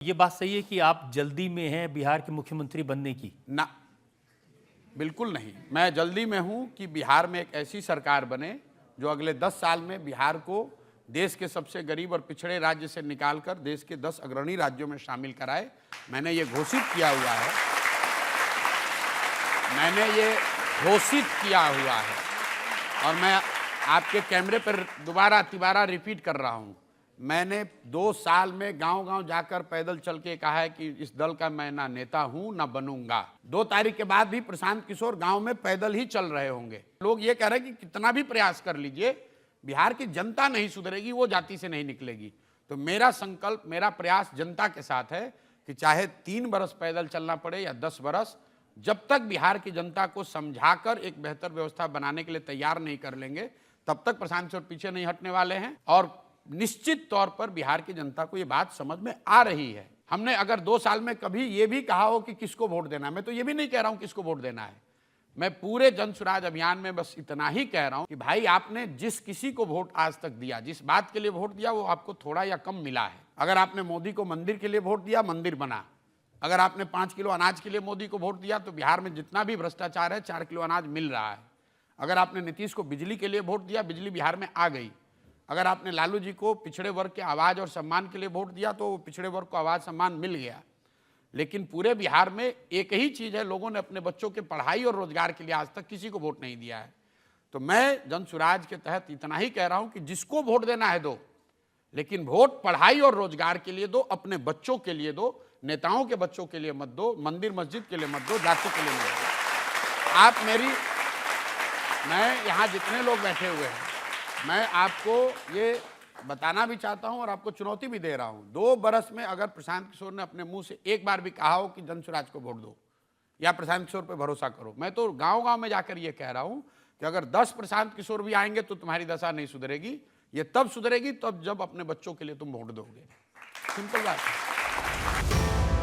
ये बात सही है कि आप जल्दी में हैं बिहार के मुख्यमंत्री बनने की? ना, बिल्कुल नहीं। मैं जल्दी में हूं कि बिहार में एक ऐसी सरकार बने जो अगले 10 साल में बिहार को देश के सबसे गरीब और पिछड़े राज्य से निकालकर देश के 10 अग्रणी राज्यों में शामिल कराए। मैंने ये घोषित किया हुआ है, और मैं आपके कैमरे पर दोबारा रिपीट कर रहा हूं। मैंने 2 साल में गांव-गांव जाकर पैदल चल के कहा है कि इस दल का मैं ना नेता हूं ना बनूंगा। 2 तारीख के बाद भी प्रशांत किशोर गांव में पैदल ही चल रहे होंगे। लोग ये कह रहे हैं कि कितना भी प्रयास कर लीजिए, बिहार की जनता नहीं सुधरेगी, वो जाति से नहीं निकलेगी। तो मेरा संकल्प, मेरा प्रयास जनता के साथ है कि चाहे 3 बरस पैदल चलना पड़े या 10 बरस, जब तक बिहार की जनता को समझाकर एक बेहतर व्यवस्था बनाने के लिए तैयार नहीं कर लेंगे, तब तक प्रशांत किशोर पीछे नहीं हटने वाले हैं। और निश्चित तौर पर बिहार की जनता को ये बात समझ में आ रही है। हमने अगर 2 साल में कभी ये भी कहा हो कि किसको वोट देना है, मैं तो ये भी नहीं कह रहा हूं किसको वोट देना है। मैं पूरे जन सुराज अभियान में बस इतना ही कह रहा हूं कि भाई आपने जिस किसी को वोट आज तक दिया, जिस बात के लिए वोट दिया, वो आपको थोड़ा या कम मिला है। अगर आपने मोदी को मंदिर के लिए वोट दिया, मंदिर बना। अगर आपने 5 किलो अनाज के लिए मोदी को वोट दिया, तो बिहार में जितना भी भ्रष्टाचार है 4 किलो अनाज मिल रहा है। अगर आपने नीतीश को बिजली के लिए वोट दिया, बिजली बिहार में आ गई। अगर आपने लालू जी को पिछड़े वर्ग के आवाज़ और सम्मान के लिए वोट दिया, तो पिछड़े वर्ग को आवाज़ सम्मान मिल गया। लेकिन पूरे बिहार में एक ही चीज़ है, लोगों ने अपने बच्चों के पढ़ाई और रोजगार के लिए आज तक किसी को वोट नहीं दिया है। तो मैं जन सुराज के तहत इतना ही कह रहा हूं कि जिसको वोट देना है दो, लेकिन वोट पढ़ाई और रोजगार के लिए दो, अपने बच्चों के लिए दो, नेताओं के बच्चों के लिए मत दो, मंदिर मस्जिद के लिए मत दो, जाति के लिए मत दो। मैं यहाँ जितने लोग बैठे हुए हैं, मैं आपको ये बताना भी चाहता हूं और आपको चुनौती भी दे रहा हूं। 2 बरस में अगर प्रशांत किशोर ने अपने मुंह से एक बार भी कहा हो कि जन सुराज को वोट दो या प्रशांत किशोर पे भरोसा करो, मैं तो गांव-गांव में जाकर ये कह रहा हूं कि अगर 10 प्रशांत किशोर भी आएंगे तो तुम्हारी दशा नहीं सुधरेगी। ये तब सुधरेगी तब जब अपने बच्चों के लिए तुम वोट दोगे। सिंपल बात है।